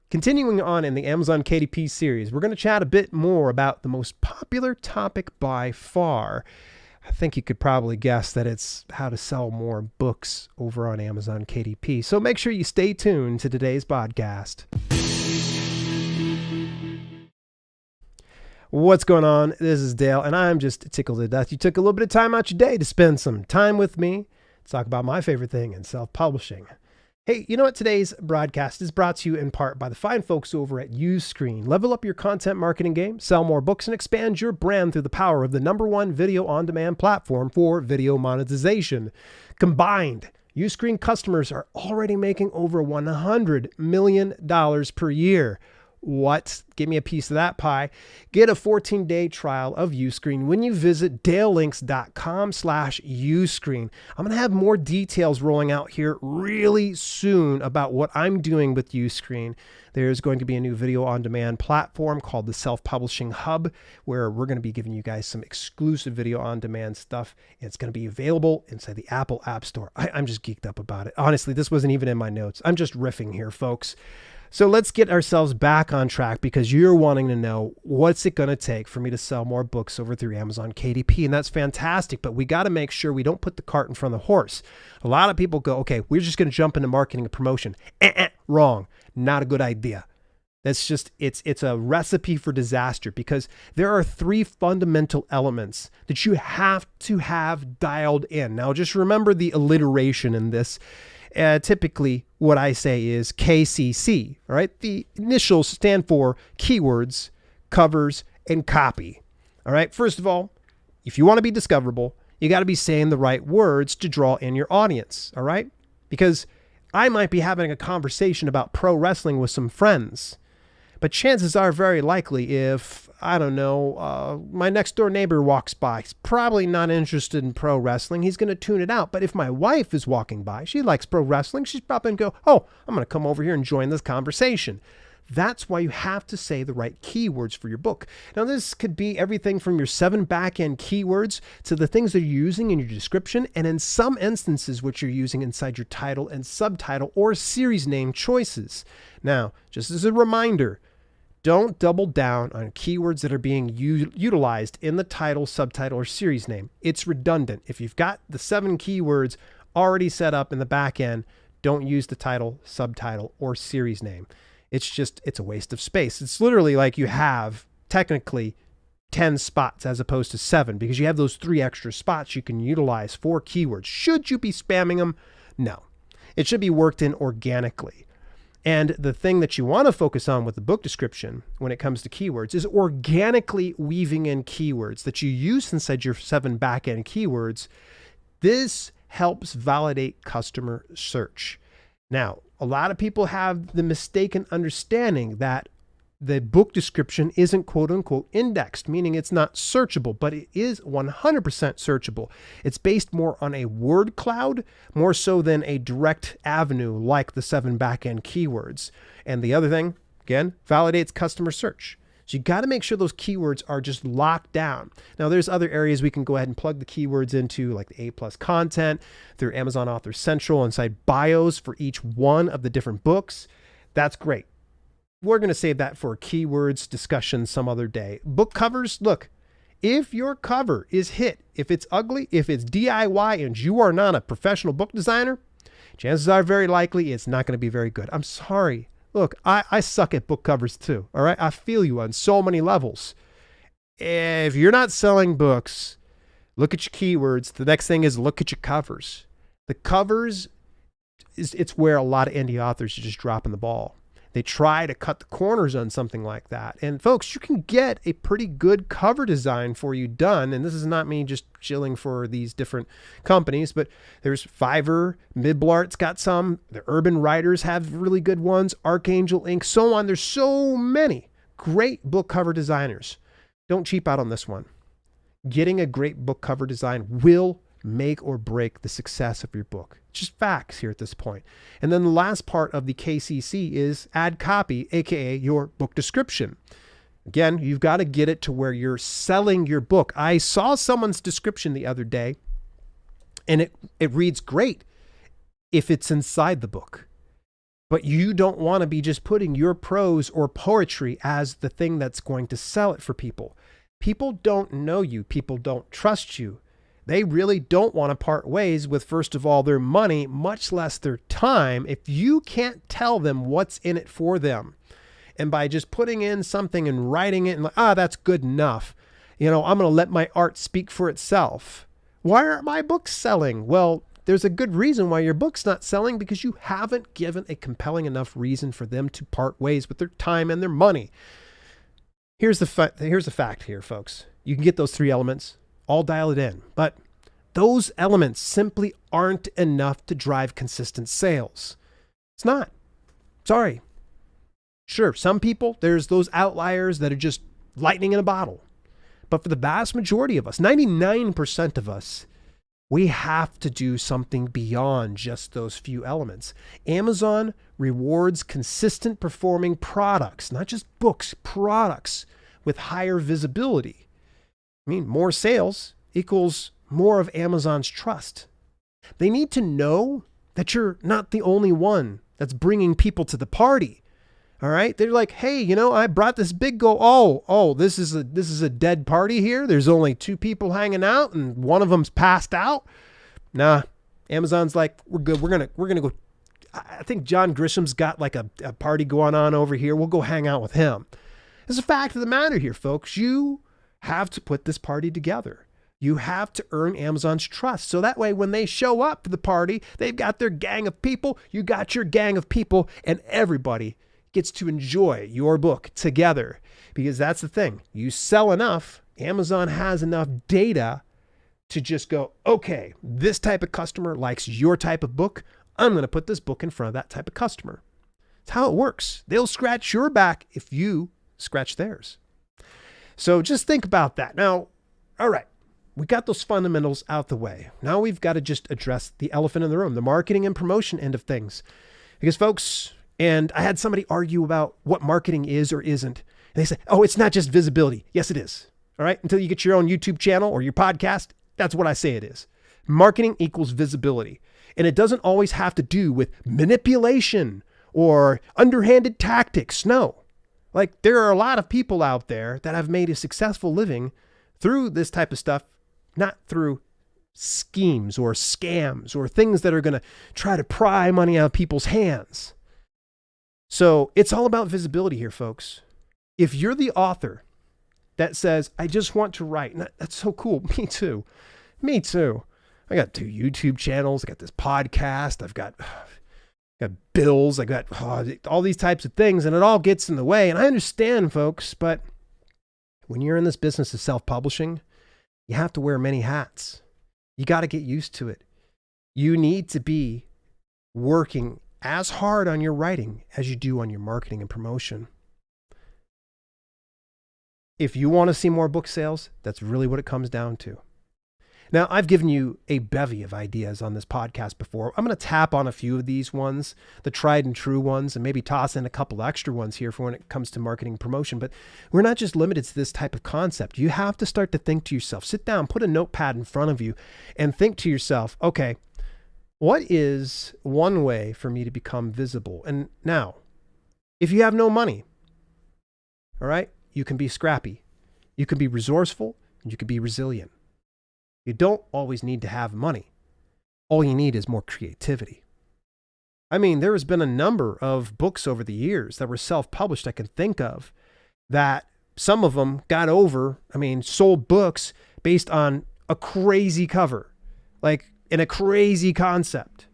Continuing on in the Amazon KDP series, we're going to chat a bit more about the most popular topic by far. I think you could probably guess that it's how to sell more books over on Amazon KDP. So make sure you stay tuned to today's podcast. What's going on? This is Dale, and I'm just tickled to death. You took a little bit of time out your day to spend some time with me to talk about my favorite thing in self-publishing. Hey, you know what? Today's broadcast is brought to you in part by the fine folks over at Uscreen. Level up your content marketing game, sell more books, and expand your brand through the power of the #1 video on-demand platform for video monetization. Combined, Uscreen customers are already making over $100 million per year. What? Give me a piece of that pie. Get a 14-day trial of Uscreen when you visit dalelinks.com/Uscreen. I'm going to have more details rolling out here really soon about what I'm doing with Uscreen. There's going to be a new video on-demand platform called the Self-Publishing Hub, where we're going to be giving you guys some exclusive video on-demand stuff. It's going to be available inside the Apple App Store. I'm just geeked up about it. Honestly, this wasn't even in my notes. I'm just riffing here, folks. So let's get ourselves back on track, because you're wanting to know, what's it going to take for me to sell more books over through Amazon KDP? And that's fantastic, but we got to make sure we don't put the cart in front of the horse. A lot of people go, okay, we're just going to jump into marketing and promotion. Wrong. Not a good idea. That's just, it's a recipe for disaster, because there are 3 fundamental elements that you have to have dialed in. Now, just remember the alliteration in this. Typically, what I say is KCC, all right? The initials stand for keywords, covers, and copy, all right? First of all, if you want to be discoverable, you got to be saying the right words to draw in your audience, all right? Because I might be having a conversation about pro wrestling with some friends, but chances are very likely if, I don't know, my next door neighbor walks by, he's probably not interested in pro wrestling. He's going to tune it out. But if my wife is walking by, she likes pro wrestling, she's probably going to go, oh, I'm going to come over here and join this conversation. That's why you have to say the right keywords for your book. Now, this could be everything from your 7 back-end keywords to the things that you're using in your description, and in some instances, what you're using inside your title and subtitle or series name choices. Now, just as a reminder, don't double down on keywords that are being utilized in the title, subtitle, or series name. It's redundant. If you've got the 7 keywords already set up in the back end, don't use the title, subtitle, or series name. It's a waste of space. It's literally like you have technically 10 spots as opposed to 7, because you have those 3 extra spots you can utilize for keywords. Should you be spamming them? No. It should be worked in organically. And the thing that you want to focus on with the book description when it comes to keywords is organically weaving in keywords that you use inside your 7 back-end keywords. This helps validate customer search. Now, a lot of people have the mistaken understanding that the book description isn't quote unquote indexed, meaning it's not searchable, but it is 100% searchable. It's based more on a word cloud, more so than a direct avenue like the 7 back-end keywords. And the other thing, again, validates customer search. So you got to make sure those keywords are just locked down. Now, there's other areas we can go ahead and plug the keywords into, like the A+ content through Amazon Author Central, inside bios for each one of the different books. That's great. We're going to save that for a keywords discussion some other day. Book covers, look, if your cover is hit, if it's ugly, if it's DIY and you are not a professional book designer, chances are very likely it's not going to be very good. I'm sorry. Look, I suck at book covers too, all right? I feel you on so many levels. If you're not selling books, look at your keywords. The next thing is look at your covers. The covers, it's where a lot of indie authors are just dropping the ball. They try to cut the corners on something like that. And folks, you can get a pretty good cover design for you done. And this is not me just chilling for these different companies, but there's Fiverr, Midblart's got some. The Urban Writers have really good ones, Archangel Inc., so on. There's so many great book cover designers. Don't cheap out on this one. Getting a great book cover design will make or break the success of your book. It's just facts here at this point. And then the last part of the KCC is add copy, aka your book description. Again, you've got to get it to where you're selling your book. I saw someone's description the other day, and it reads great if it's inside the book. But you don't want to be just putting your prose or poetry as the thing that's going to sell it for people. People don't know you. People don't trust you. They really don't want to part ways with, first of all, their money, much less their time, if you can't tell them what's in it for them. And by just putting in something and writing it and like, that's good enough. I'm going to let my art speak for itself. Why aren't my books selling? Well, there's a good reason why your book's not selling, because you haven't given a compelling enough reason for them to part ways with their time and their money. Here's the fact here, folks. You can get those 3 elements, all dial it in, but those elements simply aren't enough to drive consistent sales. It's not. Sorry. Sure, some people, there's those outliers that are just lightning in a bottle. But for the vast majority of us, 99% of us, we have to do something beyond just those few elements. Amazon rewards consistent performing products, not just books, products with higher visibility. More sales equals more of Amazon's trust. They need to know that you're not the only one that's bringing people to the party. All right. They're like, hey, I brought this big go. Oh, this is a dead party here. There's only 2 people hanging out and one of them's passed out. Nah, Amazon's like, we're good. We're going to go. I think John Grisham's got like a party going on over here. We'll go hang out with him. It's a fact of the matter here, folks. You have to put this party together. You have to earn Amazon's trust. So that way, when they show up to the party, they've got their gang of people. You got your gang of people, and everybody gets to enjoy your book together, because that's the thing. You sell enough, Amazon has enough data to just go, okay, this type of customer likes your type of book. I'm going to put this book in front of that type of customer. It's how it works. They'll scratch your back if you scratch theirs. So just think about that. Now, all right, we got those fundamentals out the way. Now we've got to just address the elephant in the room, the marketing and promotion end of things. Because folks, and I had somebody argue about what marketing is or isn't. And they say, oh, it's not just visibility. Yes, it is. All right. Until you get your own YouTube channel or your podcast, that's what I say it is. Marketing equals visibility. And it doesn't always have to do with manipulation or underhanded tactics. No. Like, there are a lot of people out there that have made a successful living through this type of stuff, not through schemes or scams or things that are going to try to pry money out of people's hands. So it's all about visibility here, folks. If you're the author that says, I just want to write, and that's so cool. Me too. I got 2 YouTube channels. I got this podcast. I've got bills. I got all these types of things, and it all gets in the way. And I understand, folks, but when you're in this business of self-publishing, you have to wear many hats. You got to get used to it. You need to be working as hard on your writing as you do on your marketing and promotion. If you want to see more book sales, that's really what it comes down to. Now, I've given you a bevy of ideas on this podcast before. I'm going to tap on a few of these ones, the tried and true ones, and maybe toss in a couple extra ones here for when it comes to marketing and promotion. But we're not just limited to this type of concept. You have to start to think to yourself, sit down, put a notepad in front of you, and think to yourself, okay, what is one way for me to become visible? And now, if you have no money, all right, you can be scrappy, you can be resourceful, and you can be resilient. You don't always need to have money. All you need is more creativity. I mean, there has been a number of books over the years that were self-published I can think of that some of them got sold books based on a crazy cover, like in a crazy concept.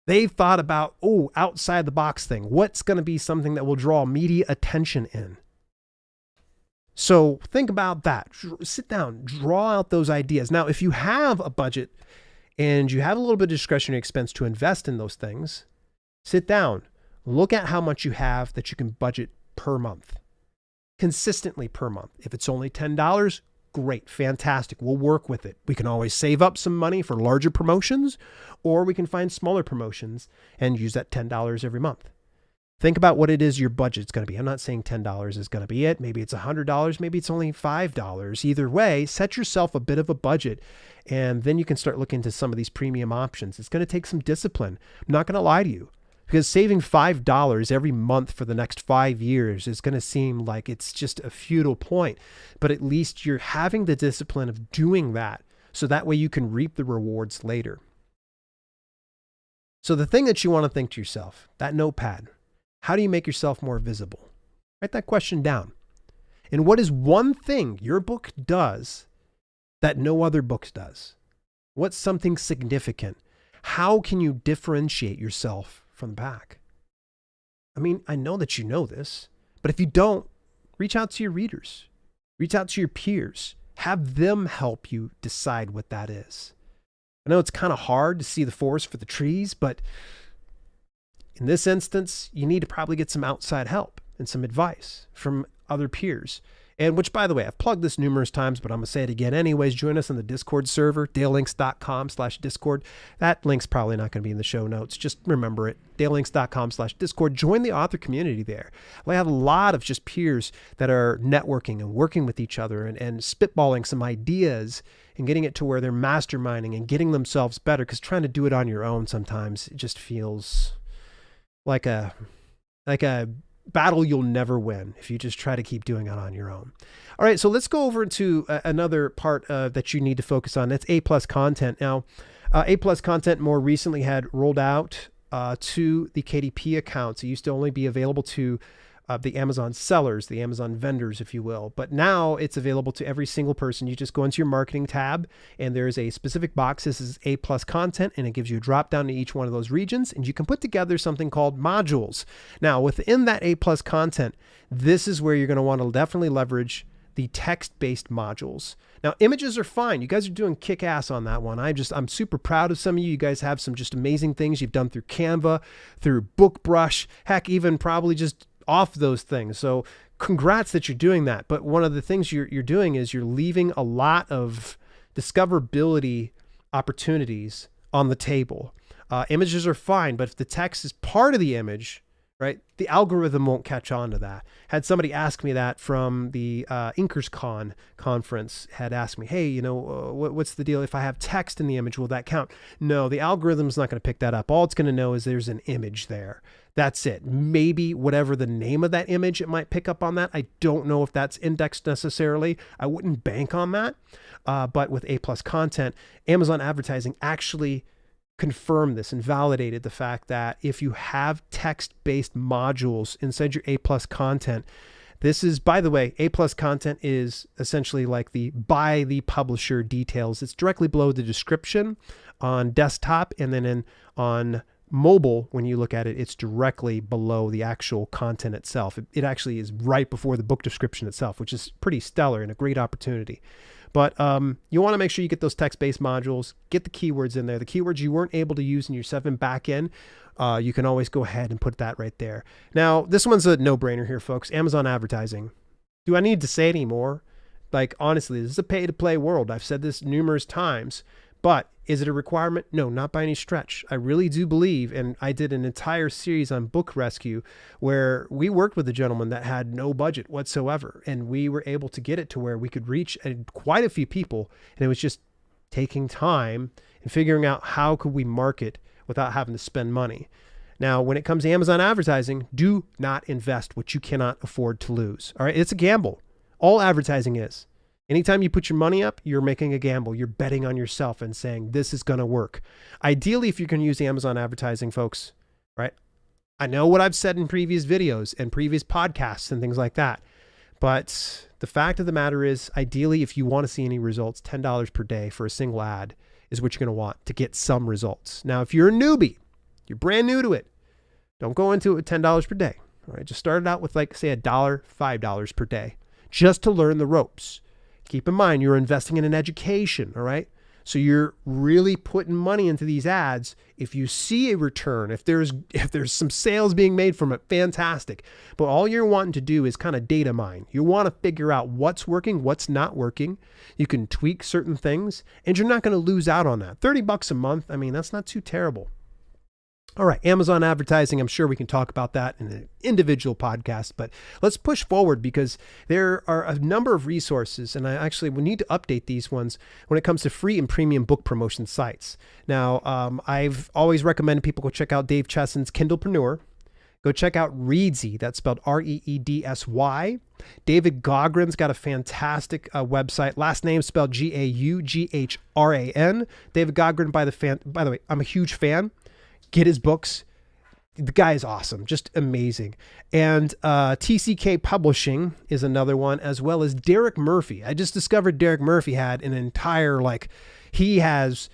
They've thought about, outside the box thing. What's going to be something that will draw media attention in? So think about that. Sit down, draw out those ideas. Now, if you have a budget and you have a little bit of discretionary expense to invest in those things, sit down, look at how much you have that you can budget per month, consistently per month. If it's only $10, great, fantastic. We'll work with it. We can always save up some money for larger promotions, or we can find smaller promotions and use that $10 every month. Think about what it is your budget's going to be. I'm not saying $10 is going to be it. Maybe it's $100. Maybe it's only $5. Either way, set yourself a bit of a budget, and then you can start looking into some of these premium options. It's going to take some discipline. I'm not going to lie to you. Because saving $5 every month for the next 5 years is going to seem like it's just a futile point. But at least you're having the discipline of doing that, so that way you can reap the rewards later. So the thing that you want to think to yourself, that notepad, how do you make yourself more visible? Write that question down. And what is one thing your book does that no other book does? What's something significant? How can you differentiate yourself from the pack? I mean, I know that you know this, but if you don't, reach out to your readers, reach out to your peers, have them help you decide what that is. I know it's kind of hard to see the forest for the trees, but in this instance, you need to probably get some outside help and some advice from other peers. And which, by the way, I've plugged this numerous times, but I'm going to say it again anyways. Join us on the Discord server, dalelinks.com/Discord. That link's probably not going to be in the show notes. Just remember it, dalelinks.com/Discord. Join the author community there. We have a lot of just peers that are networking and working with each other and spitballing some ideas and getting it to where they're masterminding and getting themselves better, because trying to do it on your own sometimes it just feels like a battle you'll never win if you just try to keep doing it on your own. All right, so let's go over to another part that you need to focus on. That's A+ content. Now, A+ content more recently had rolled out to the KDP accounts. It used to only be available to the Amazon sellers, the Amazon vendors, if you will. But now it's available to every single person. You just go into your marketing tab and there's a specific box. This is A+ content, and it gives you a drop down to each one of those regions, and you can put together something called modules. Now, within that A+ content, this is where you're going to want to definitely leverage the text-based modules. Now, images are fine. You guys are doing kick-ass on that one. I'm super proud of some of you. You guys have some just amazing things you've done through Canva, through BookBrush, heck, even probably just off those things. So congrats that you're doing that. But one of the things you're doing is you're leaving a lot of discoverability opportunities on the table. Images are fine, but if the text is part of the image, right, the algorithm won't catch on to that. Had somebody ask me that from the InkersCon conference, had asked me, hey, what's the deal? If I have text in the image, will that count? No, the algorithm's not going to pick that up. All it's going to know is there's an image there. That's it. Maybe whatever the name of that image, it might pick up on that. I don't know if that's indexed necessarily. I wouldn't bank on that. But with A+ content, Amazon advertising actually confirmed this and validated the fact that if you have text-based modules inside your A+ content, this is, by the way, A+ content is essentially like the by the publisher details. It's directly below the description on desktop, and then on mobile, when you look at it, it's directly below the actual content itself. It actually is right before the book description itself, which is pretty stellar and a great opportunity. But you want to make sure you get those text-based modules, get the keywords in there. The keywords you weren't able to use in your 7 backend, you can always go ahead and put that right there. Now, this one's a no-brainer here, folks. Amazon advertising. Do I need to say any more? Like, honestly, this is a pay-to-play world. I've said this numerous times. But is it a requirement? No, not by any stretch. I really do believe, and I did an entire series on Book Rescue where we worked with a gentleman that had no budget whatsoever, and we were able to get it to where we could reach quite a few people, and it was just taking time and figuring out how could we market without having to spend money. Now, when it comes to Amazon advertising, do not invest what you cannot afford to lose. All right, it's a gamble. All advertising is. Anytime you put your money up, you're making a gamble. You're betting on yourself and saying, this is going to work. Ideally, if you're going to use Amazon advertising, folks, right? I know what I've said in previous videos and previous podcasts and things like that. But the fact of the matter is, ideally, if you want to see any results, $10 per day for a single ad is what you're going to want to get some results. Now, if you're a newbie, you're brand new to it, don't go into it with $10 per day. All right, just start it out with, like, say, $1, $5 per day, just to learn the ropes. Keep in mind, you're investing in an education, all right? So you're really putting money into these ads. If you see a return, if there's some sales being made from it, fantastic. But all you're wanting to do is kind of data mine. You want to figure out what's working, what's not working. You can tweak certain things, and you're not going to lose out on that. $30 a month, I mean, that's not too terrible. All right, Amazon advertising, I'm sure we can talk about that in an individual podcast, but let's push forward because there are a number of resources, and we need to update these ones when it comes to free and premium book promotion sites. Now, I've always recommended people go check out Dave Chesson's Kindlepreneur. Go check out Reedsy, that's spelled Reedsy. David Gaughran's got a fantastic website. Last name spelled Gaughran. David Gaughran, by the way, I'm a huge fan. Get his books. The guy is awesome, just amazing. And TCK Publishing is another one, as well as Derek Murphy. I just discovered Derek Murphy had an entire, he has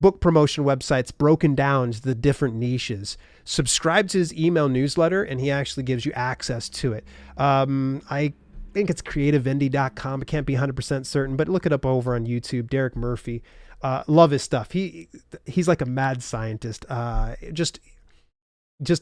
book promotion websites broken down to the different niches. Subscribe to his email newsletter, and he actually gives you access to it. I think it's creativeindy.com. I can't be 100% certain, but look it up over on YouTube. Derek Murphy. Love his stuff. He's like a mad scientist. Just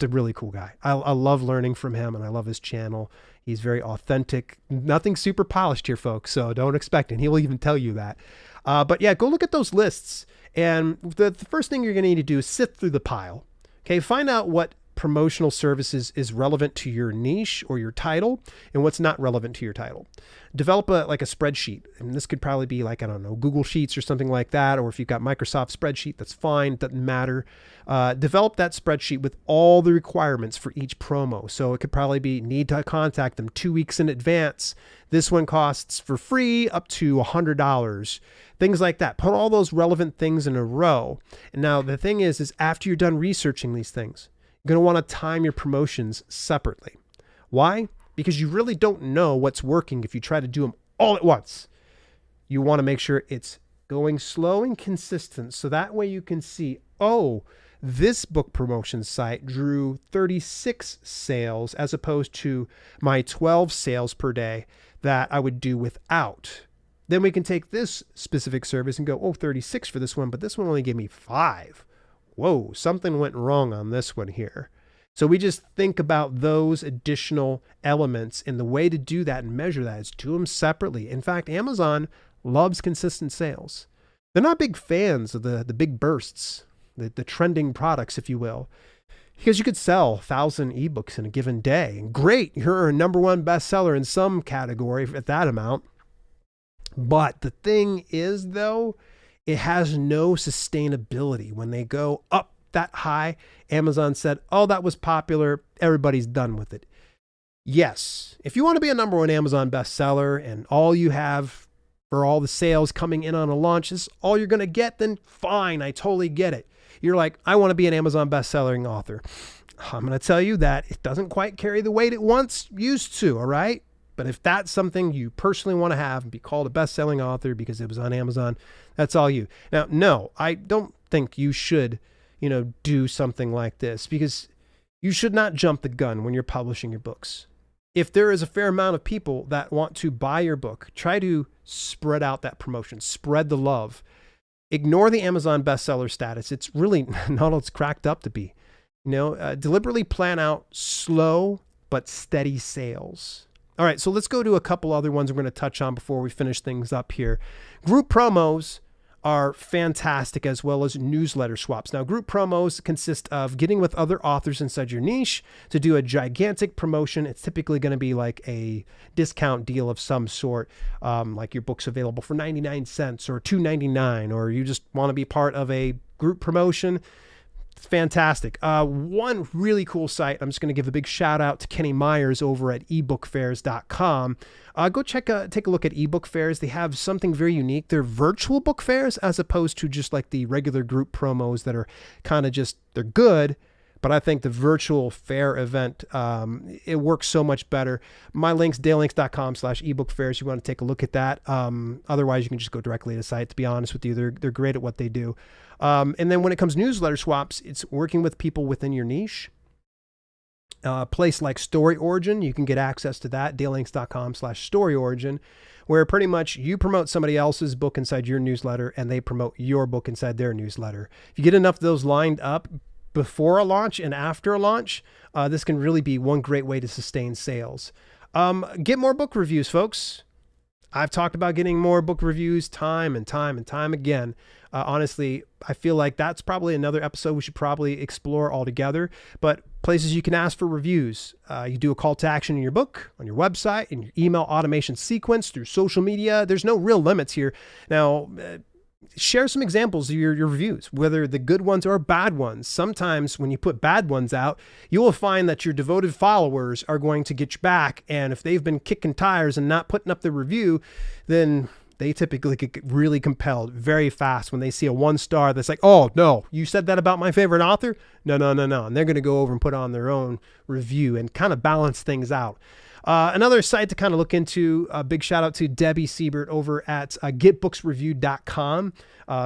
a really cool guy. I love learning from him, and I love his channel. He's very authentic. Nothing super polished here, folks, so don't expect it. He will even tell you that. But yeah, go look at those lists. And the first thing you're going to need to do is sift through the pile. Okay, find out what promotional services is relevant to your niche or your title and what's not relevant to your title. Develop a spreadsheet. And this could probably be Google Sheets or something like that. Or if you've got Microsoft Spreadsheet, that's fine. Doesn't matter. Develop that spreadsheet with all the requirements for each promo. So it could probably be need to contact them 2 weeks in advance. This one costs for free up to $100. Things like that. Put all those relevant things in a row. And now the thing is after you're done researching these things, you're going to want to time your promotions separately. Why? Because you really don't know what's working if you try to do them all at once. You want to make sure it's going slow and consistent. So that way you can see, this book promotion site drew 36 sales as opposed to my 12 sales per day that I would do without. Then we can take this specific service and go, 36 for this one, but this one only gave me 5. Whoa, something went wrong on this one here. So we just think about those additional elements, and the way to do that and measure that is do them separately. In fact, Amazon loves consistent sales. They're not big fans of the big bursts, the trending products, if you will, because you could sell 1,000 ebooks in a given day. And great, you're a number one bestseller in some category at that amount. But the thing is, though, it has no sustainability. When they go up that high, Amazon said, that was popular, everybody's done with it. Yes, if you want to be a number one Amazon bestseller and all you have for all the sales coming in on a launch is all you're going to get, then fine, I totally get it. You're like, I want to be an Amazon bestselling author. I'm going to tell you that it doesn't quite carry the weight it once used to, all right? But if that's something you personally want to have and be called a best-selling author because it was on Amazon, that's all you. Now, no, I don't think you should, do something like this, because you should not jump the gun when you're publishing your books. If there is a fair amount of people that want to buy your book, try to spread out that promotion, spread the love. Ignore the Amazon bestseller status. It's really not all it's cracked up to be. Deliberately plan out slow but steady sales. All right, so let's go to a couple other ones we're going to touch on before we finish things up here. Group promos are fantastic, as well as newsletter swaps. Now, group promos consist of getting with other authors inside your niche to do a gigantic promotion. It's typically going to be like a discount deal of some sort, like your book's available for 99 cents or $2.99, or you just want to be part of a group promotion. It's fantastic. One really cool site, I'm just going to give a big shout out to Kenny Myers over at ebookfairs.com. Go take a look at ebook fairs. They have something very unique. They're virtual book fairs as opposed to just like the regular group promos that are kind of just, they're good, but I think the virtual fair event, it works so much better. My link's dalelinks.com/ebookfairs. You want to take a look at that. Otherwise, you can just go directly to the site. To be honest with you, they're great at what they do. And then when it comes to newsletter swaps, it's working with people within your niche. A place like Story Origin, you can get access to that, dalelinks.com/storyorigin, where pretty much you promote somebody else's book inside your newsletter and they promote your book inside their newsletter. If you get enough of those lined up before a launch and after a launch, this can really be one great way to sustain sales. Get more book reviews, folks. I've talked about getting more book reviews time and time again. Honestly, I feel like that's probably another episode we should probably explore altogether. But places you can ask for reviews. You do a call to action in your book, on your website, in your email automation sequence, through social media. There's no real limits here. Now, share some examples of your reviews, whether the good ones or bad ones. Sometimes when you put bad ones out, you will find that your devoted followers are going to get you back. And if they've been kicking tires and not putting up the review, then they typically get really compelled very fast when they see a 1-star that's like, oh, no, you said that about my favorite author? No. And they're going to go over and put on their own review and kind of balance things out. Another site to kind of look into, a big shout out to Debbie Siebert over at getbooksreviewed.com.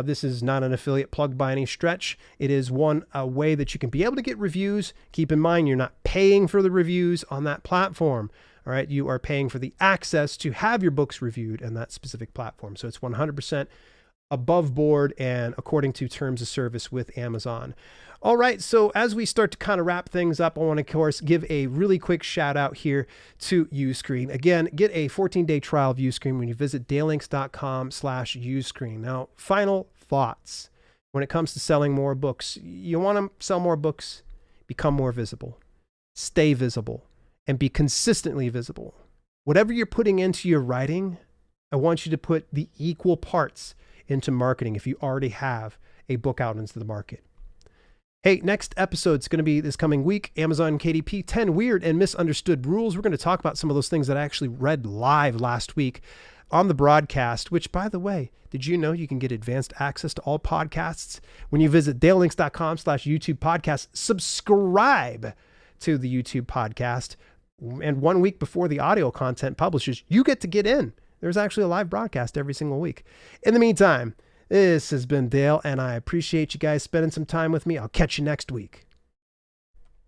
This is not an affiliate plug by any stretch. It is one way that you can be able to get reviews. Keep in mind, you're not paying for the reviews on that platform. All right. You are paying for the access to have your books reviewed in that specific platform. So it's 100% above board and according to terms of service with Amazon. All right, so as we start to kind of wrap things up, I want to, of course, give a really quick shout out here to Uscreen. Again, get a 14-day trial of Uscreen when you visit dalelinks.com/Uscreen. Now, final thoughts. When it comes to selling more books, you want to sell more books, become more visible, stay visible, and be consistently visible. Whatever you're putting into your writing, I want you to put the equal parts into marketing if you already have a book out into the market. Hey, next episode's going to be this coming week, Amazon KDP 10 Weird and Misunderstood Rules. We're going to talk about some of those things that I actually read live last week on the broadcast, which, by the way, did you know you can get advanced access to all podcasts when you visit dalelinks.com/YouTube podcast, subscribe to the YouTube podcast, and 1 week before the audio content publishes, you get to get in. There's actually a live broadcast every single week. In the meantime, this has been Dale, and I appreciate you guys spending some time with me. I'll catch you next week.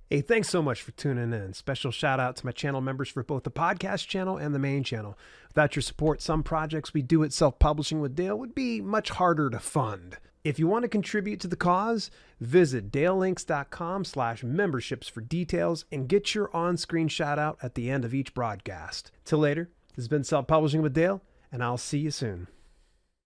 Hey, thanks so much for tuning in. Special shout out to my channel members for both the podcast channel and the main channel. Without your support, some projects we do at Self-Publishing with Dale would be much harder to fund. If you want to contribute to the cause, visit dalelinks.com/memberships for details and get your on-screen shout out at the end of each broadcast. Till later, this has been Self-Publishing with Dale, and I'll see you soon.